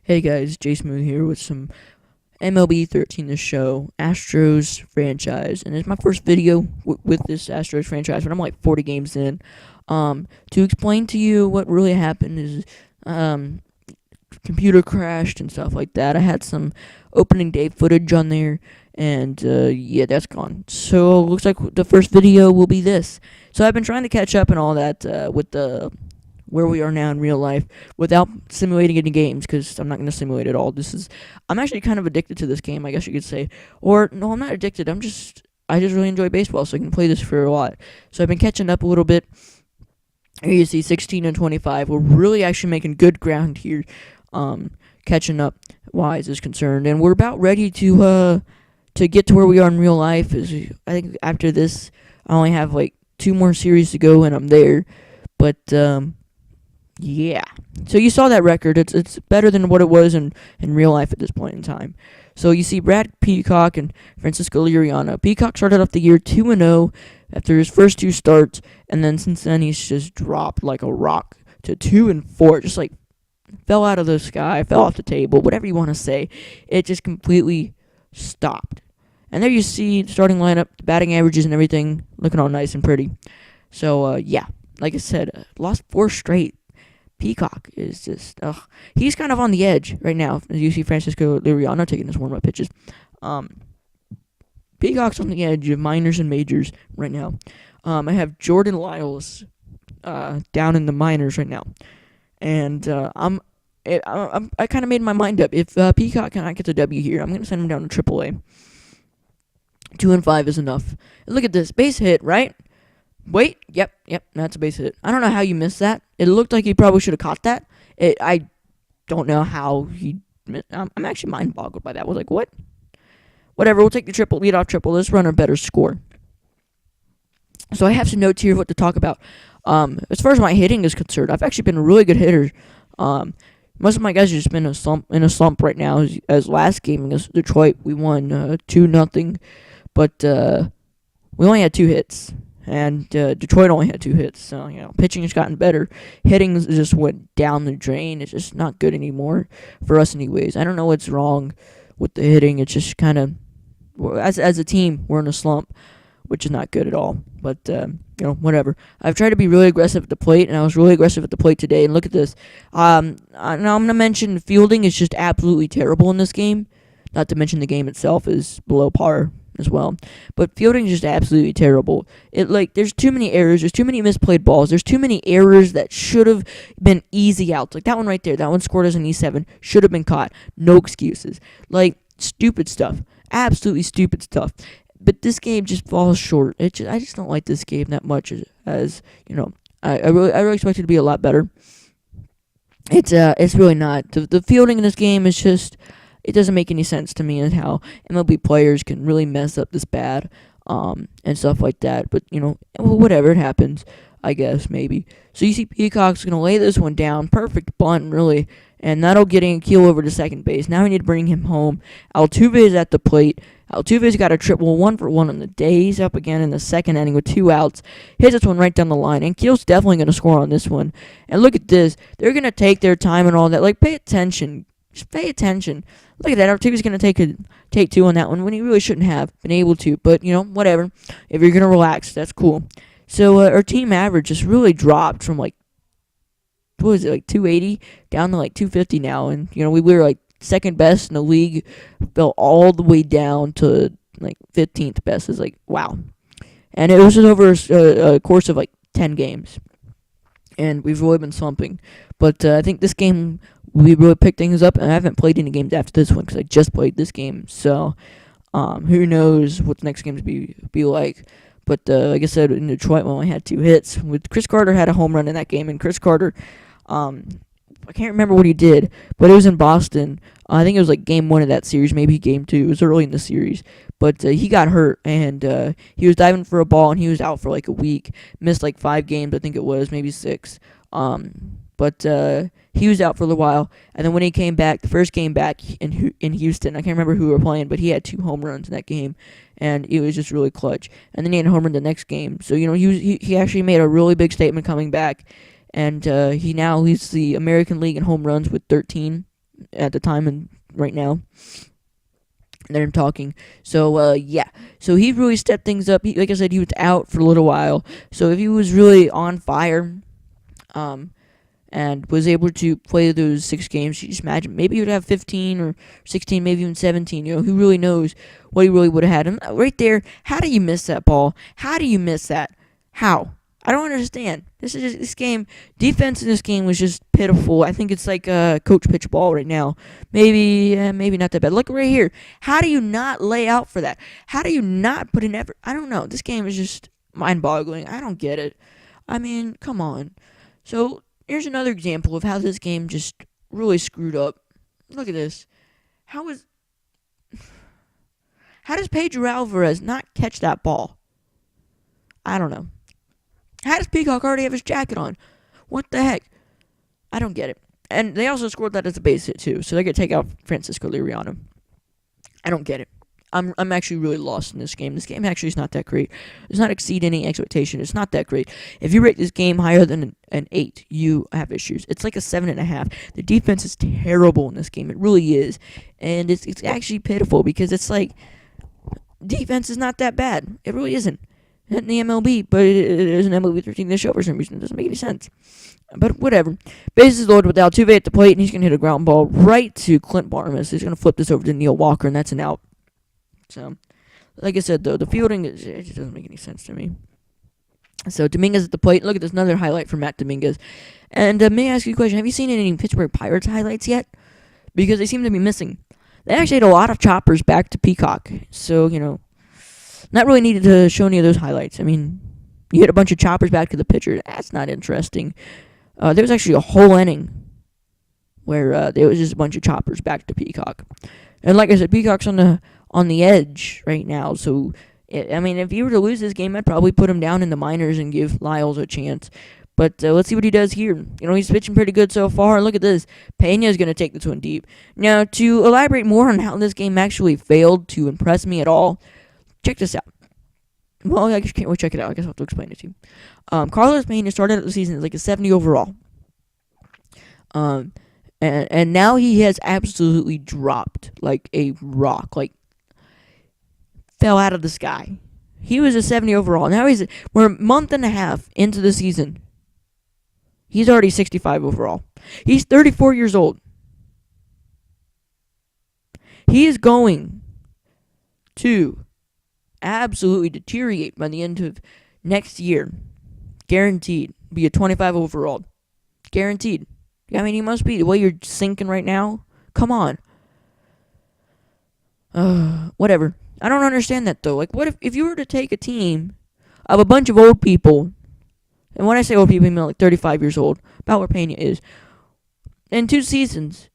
Hey guys, Smoothe here with some MLB 13 The Show Astros franchise, and it's my first video with this Astros franchise, but I'm like 40 games in. To explain to you what really happened is, computer crashed and stuff like that. I had some opening day footage on there, and yeah, that's gone. So looks like the first video will be this. So I've been trying to catch up and all that with the where we are now in real life without simulating any games, because I'm not going to simulate it all. I'm actually kind of addicted to this game, I guess you could say. Or no, I'm not addicted. I just really enjoy baseball, so I can play this for a lot. So I've been catching up a little bit. Here you see 16 and 25. We're really actually making good ground here, catching up wise is concerned, and we're about ready to get to where we are in real life. I think after this, I only have like 2 more series to go, and I'm there. But yeah. So you saw that record. It's better than what it was in real life at this point in time. So you see Brad Peacock and Francisco Liriano. Peacock started off the year 2-0 after his first 2 starts, and then since then he's just dropped like a rock to 2-4. Just like fell out of the sky, fell off the table, whatever you want to say. It just completely stopped. And there you see the starting lineup, the batting averages and everything looking all nice and pretty. So yeah, like I said, lost 4 straight. Peacock is just, he's kind of on the edge right now. As you see Francisco Liriano taking his warm-up pitches. Peacock's on the edge of minors and majors right now. I have Jordan Lyles down in the minors right now. And I kind of made my mind up. If Peacock cannot get the W here, I'm going to send him down to AAA. 2-5 is enough. Look at this. Base hit, right? Wait, yep, that's a base hit. I don't know how you missed that. It looked like he probably should have caught that. I don't know how he missed. I'm actually mind boggled by that. I was like, what? Whatever, we'll take the triple, lead off triple. Let's run a better score. So I have some notes here of what to talk about. As far as my hitting is concerned, I've actually been a really good hitter. Most of my guys have just been in a slump right now. As last game against Detroit, we won 2-0, but we only had 2 hits. And Detroit only had 2 hits, so, pitching has gotten better. Hitting just went down the drain. It's just not good anymore for us anyways. I don't know what's wrong with the hitting. It's just kind of, as a team, we're in a slump, which is not good at all. But, whatever. I've tried to be really aggressive at the plate, and I was really aggressive at the plate today. And look at this. Now I'm going to mention fielding is just absolutely terrible in this game. Not to mention the game itself is below par as well. But fielding is just absolutely terrible. There's too many errors, there's too many misplayed balls, there's too many errors that should have been easy outs. Like that one right there, that one scored as an E7, should have been caught. No excuses. Like, stupid stuff. Absolutely stupid stuff. But this game just falls short. I just don't like this game that much as I really expect it to be a lot better. It's really not. The fielding in this game is just, it doesn't make any sense to me, and how MLB players can really mess up this bad, and stuff like that. But, whatever, it happens, I guess, maybe. So you see Peacock's going to lay this one down. Perfect bunt, really. And that'll get Ankiel over to second base. Now we need to bring him home. Altuve's at the plate. Altuve's got a triple, 1-for-1 on the day. He's up again in the second inning with 2 outs. Hits this one right down the line. Ankiel's definitely going to score on this one. And look at this. They're going to take their time and all that. Like, pay attention. Just pay attention. Look at that. Artigas going to take 2 on that one when he really shouldn't have been able to. But, whatever. If you're going to relax, that's cool. So our team average just really dropped from, like, what was it, like 280 down to, like, 250 now. And, we were, like, second best in the league. Fell all the way down to, like, 15th best. It's like, wow. And it was just over a course of, like, 10 games. And we've really been slumping. But I think this game, we really picked things up, and I haven't played any games after this one because I just played this game. So who knows what the next games be like. But like I said, in Detroit, we only had 2 hits. With Chris Carter had a home run in that game, and Chris Carter, I can't remember what he did, but it was in Boston. I think it was like game 1 of that series, maybe game 2. It was early in the series. But he got hurt, and he was diving for a ball, and he was out for like a week. Missed like 5 games, I think it was, maybe 6. But he was out for a little while, and then when he came back, the first game back in Houston, I can't remember who we were playing, but he had 2 home runs in that game, and it was just really clutch. And then he had a home run the next game, so he actually made a really big statement coming back, and he now leads the American League in home runs with 13. at the time and right now that I'm talking. So yeah, so he really stepped things up. Like I said, he was out for a little while. So if he was really on fire, um, and was able to play those 6 games, you just imagine maybe he would have 15 or 16, maybe even 17. Who really knows what he really would have had. And right there, how do you miss that ball? How do you miss that? How? I don't understand. This game. Defense in this game was just pitiful. I think it's like a coach pitch ball right now. Maybe not that bad. Look right here. How do you not lay out for that? How do you not put in effort? I don't know. This game is just mind-boggling. I don't get it. I mean, come on. So here's another example of how this game just really screwed up. Look at this. How does Pedro Alvarez not catch that ball? I don't know. How does Peacock already have his jacket on? What the heck? I don't get it. And they also scored that as a base hit too, so they could take out Francisco Liriano. I don't get it. I'm actually really lost in this game. This game actually is not that great. It does not exceed any expectation. It's not that great. If you rate this game higher than an 8, you have issues. It's like a 7.5. The defense is terrible in this game. It really is. And it's actually pitiful because it's like defense is not that bad. It really isn't. In the MLB, but it is an MLB 13 this show for some reason. It doesn't make any sense. But whatever. Bases loaded with Altuve at the plate, and he's going to hit a ground ball right to Clint Barnes. He's going to flip this over to Neil Walker, and that's an out. So, like I said, though, the fielding, it just doesn't make any sense to me. So, Dominguez at the plate. Look at this, another highlight from Matt Dominguez. And may I ask you a question? Have you seen any Pittsburgh Pirates highlights yet? Because they seem to be missing. They actually had a lot of choppers back to Peacock. So, not really needed to show any of those highlights. I mean, you hit a bunch of choppers back to the pitcher. That's not interesting. There was actually a whole inning where there was just a bunch of choppers back to Peacock. And like I said, Peacock's on the edge right now. So, if you were to lose this game, I'd probably put him down in the minors and give Lyles a chance. But let's see what he does here. He's pitching pretty good so far. Look at this. Pena's going to take this one deep. Now, to elaborate more on how this game actually failed to impress me at all, check this out. Well, I just can't really check it out. I guess I'll have to explain it to you. Carlos Pena started out the season as like a 70 overall. And now he has absolutely dropped like a rock. Like, fell out of the sky. He was a 70 overall. Now we're a month and a half into the season. He's already 65 overall. He's 34 years old. He is going to absolutely deteriorate by the end of next year. Guaranteed. Be a 25 overall. Guaranteed. He must be. The way you're sinking right now. Come on. Whatever. I don't understand that, though. Like, what if you were to take a team of a bunch of old people, and when I say old people, I mean like 35 years old, about where Pena is, in 2 seasons,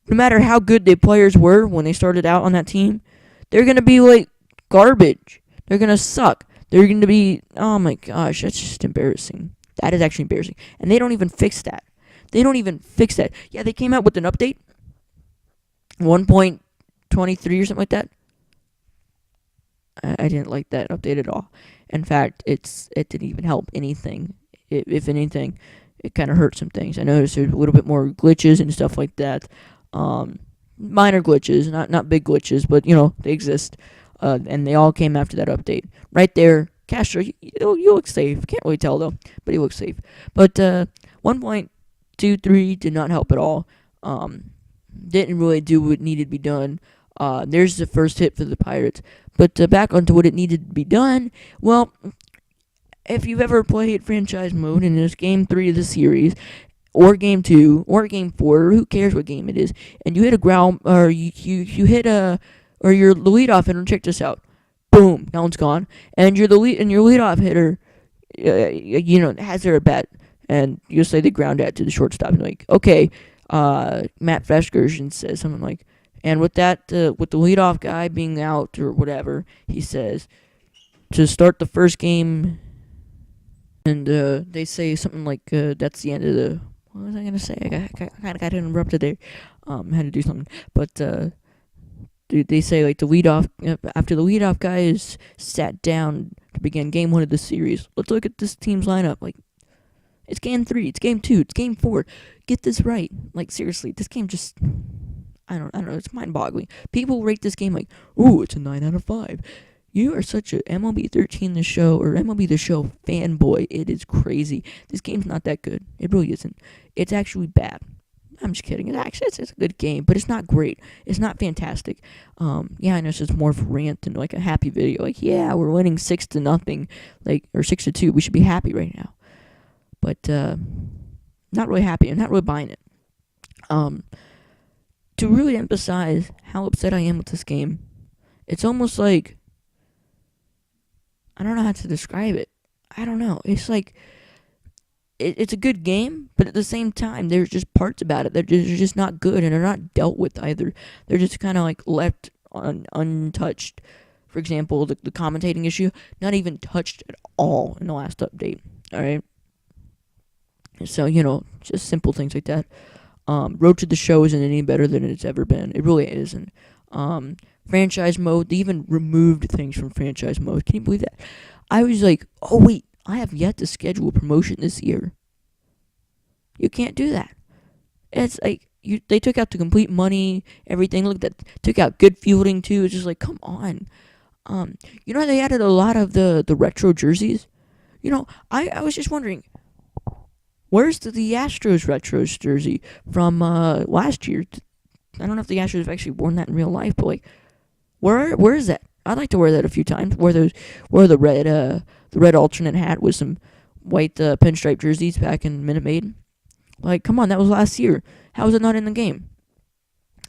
no matter how good the players were when they started out on that team, they're going to be like garbage. They're going to suck. They're going to be, oh my gosh, that's just embarrassing. That is actually embarrassing. And they don't even fix that. Yeah, they came out with an update. 1.23 or something like that. I didn't like that update at all. In fact, it didn't even help anything. If anything, it kind of hurt some things. I noticed there's a little bit more glitches and stuff like that. Minor glitches, not big glitches, but they exist. And they all came after that update. Right there, Castro, you look safe. Can't really tell though, but he looks safe. But 1.23 did not help at all. Didn't really do what needed to be done. There's the first hit for the Pirates. But back onto what it needed to be done. Well, if you've ever played franchise mode and it's game 3 of the series, or game 2, or game 4, who cares what game it is, and you hit a ground, or you hit or you're the leadoff hitter, check this out. Boom, that one's gone. And your leadoff hitter, has their at bat, and you'll say they ground out to the shortstop, and like, okay, Matt Feskerson says something like, and with that, with the leadoff guy being out or whatever, he says, to start the first game, and they say something like, that's the end of the, what was I going to say? I kind of got interrupted there. Had to do something. But they say, like, the leadoff, after the leadoff guy is sat down to begin game 1 of the series, let's look at this team's lineup. Like, it's game 3, it's game 2, it's game 4. Get this right. Like, seriously, this game just, I don't know. It's mind-boggling. People rate this game like, ooh, it's a 9 out of 5. You are such a MLB 13 the show or MLB the show fanboy. It is crazy. This game's not that good. It really isn't. It's actually bad. I'm just kidding. It's a good game, but it's not great. It's not fantastic. Yeah, I know it's just more of a rant than like a happy video. Like, yeah, we're winning 6-0, like, or 6-2. We should be happy right now. But not really happy. I'm not really buying it. To really emphasize how upset I am with this game, it's almost like, I don't know how to describe it. I don't know. It's like, it's a good game, but at the same time, there's just parts about it that are just not good, and they're not dealt with either. They're just kind of like left untouched. For example, the commentating issue, not even touched at all in the last update. All right. So, just simple things like that. Road to the show isn't any better than it's ever been. It really isn't. Franchise mode, they even removed things from franchise mode. Can you believe that? I was like, oh wait, I have yet to schedule a promotion this year. You can't do that. It's like they took out the complete money, everything. Look, that took out good fielding too. It's just like, come on. They added a lot of the retro jerseys. I was just wondering, where's the Astros retro jersey from last year? I don't know if the Astros have actually worn that in real life, but like, where is that? I'd like to wear that a few times. Wear the red alternate hat with some white pinstripe jerseys back in Minute Maid. Like, come on, that was last year. How is it not in the game?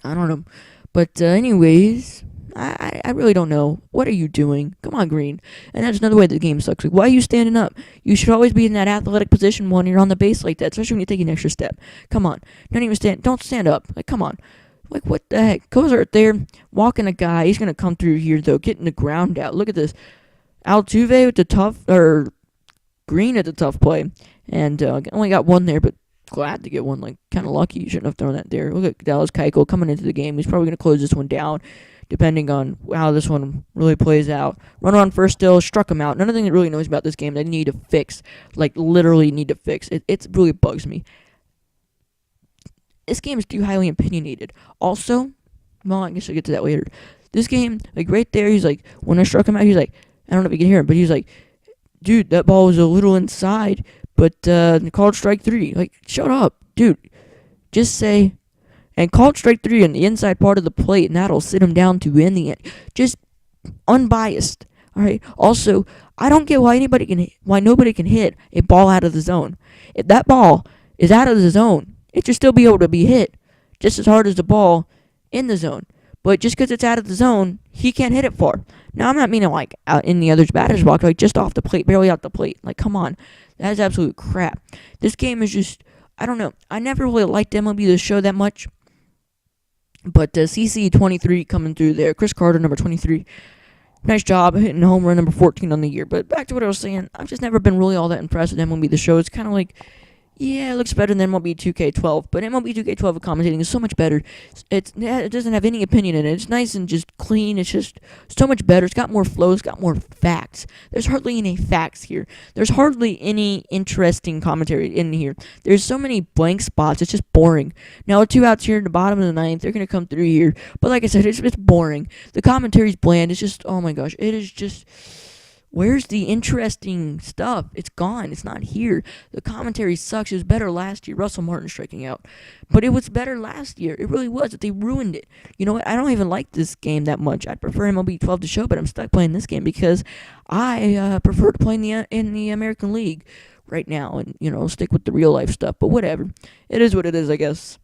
I don't know. But anyways, I really don't know. What are you doing? Come on, Green. And that's another way the game sucks. Like, why are you standing up? You should always be in that athletic position when you're on the base like that, especially when you take an extra step. Come on. Don't stand up. Like, come on. Like, what the heck? Goes right there, walking a guy. He's going to come through here, though, getting the ground out. Look at this. Altuve with the Green at the tough play. And only got one there, but glad to get one. Like, kind of lucky. You shouldn't have thrown that there. Look at Dallas Keuchel coming into the game. He's probably going to close this one down, depending on how this one really plays out. Runner on first still, struck him out. Another thing that really knows about this game that I need to fix. Like, literally need to fix. It really bugs me. This game is too highly opinionated. Also, well, I guess I'll get to that later. This game, like right there, he's like, when I struck him out, he's like, I don't know if you can hear him, but he's like, dude, that ball was a little inside, but called strike 3. Like, shut up, dude. Just say, and called strike 3 on the inside part of the plate, and that'll sit him down to in the end. Just unbiased. All right. Also, I don't get why nobody can hit a ball out of the zone. If that ball is out of the zone, it should still be able to be hit just as hard as the ball in the zone. But just because it's out of the zone, he can't hit it far. Now, I'm not meaning like out in the other's batter's box, like just off the plate, barely out the plate. Like, come on. That is absolute crap. This game is just, I don't know. I never really liked MLB The Show that much. But CC23 coming through there. Chris Carter, number 23. Nice job hitting home run number 14 on the year. But back to what I was saying, I've just never been really all that impressed with MLB The Show. It's kind of like, yeah, it looks better than MLB 2K12, but MLB 2K12 commentating is so much better. It doesn't have any opinion in it. It's nice and just clean. It's just so much better. It's got more flow. It's got more facts. There's hardly any facts here. There's hardly any interesting commentary in here. There's so many blank spots. It's just boring. Now, 2 outs here in the bottom of the 9th. They're going to come through here. But like I said, it's boring. The commentary's bland. It's just, oh my gosh. It is just... Where's the interesting stuff? It's gone. It's not here. The commentary sucks. It was better last year. Russell Martin striking out. But it was better last year. It really was. They ruined it. You know what? I don't even like this game that much. I prefer MLB 12 to show, but I'm stuck playing this game because I prefer to play in the American League right now and, stick with the real life stuff. But whatever. It is what it is, I guess.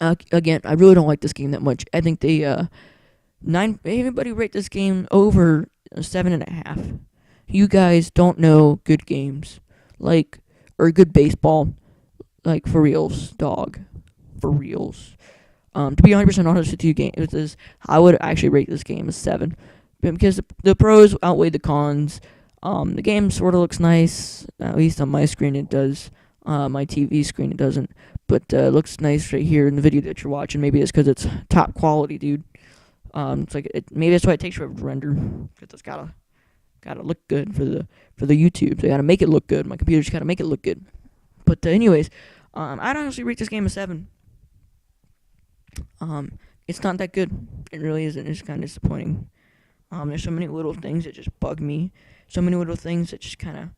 Again, I really don't like this game that much. I think everybody rate this game over 7.5. You guys don't know good games, or good baseball, like for reals, dog, for reals. To be 100% honest with you, I would actually rate this game as 7, because the pros outweigh the cons. The game sort of looks nice, at least on my screen it does. My TV screen it doesn't, but it looks nice right here in the video that you're watching. Maybe it's because it's top quality, dude. It's like maybe that's why it takes forever to render, because it's gotta look good for the YouTube. They gotta make it look good. My computer's gotta make it look good. But anyways, I'd honestly rate this game a 7. It's not that good. It really isn't. It's kind of disappointing. There's so many little things that just bug me. So many little things that just kind of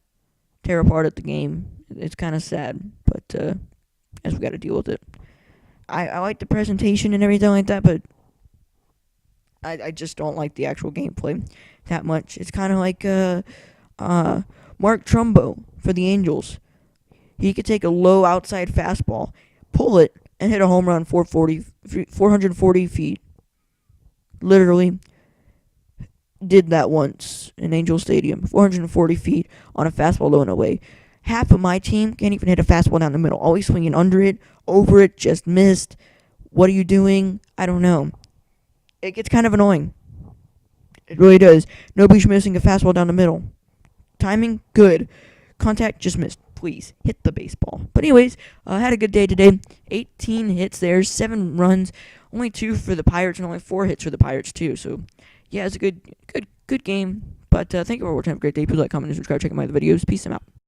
tear apart at the game. It's kind of sad, but as we got to deal with it. I like the presentation and everything like that, but I just don't like the actual gameplay that much. It's kind of like Mark Trumbo for the Angels. He could take a low outside fastball, pull it, and hit a home run 440 feet. Literally did that once in Angel Stadium. 440 feet on a fastball low and away. Half of my team can't even hit a fastball down the middle. Always swinging under it, over it, just missed. What are you doing? I don't know. It gets kind of annoying. It really does. Nobody's missing a fastball down the middle. Timing, good. Contact, just missed. Please, hit the baseball. But anyways, had a good day today. 18 hits there, 7 runs. Only 2 for the Pirates and only 4 hits for the Pirates too. So, yeah, it's a good game. But thank you for watching. Have a great day. Please like, comment, and subscribe. Check out my other videos. Peace out.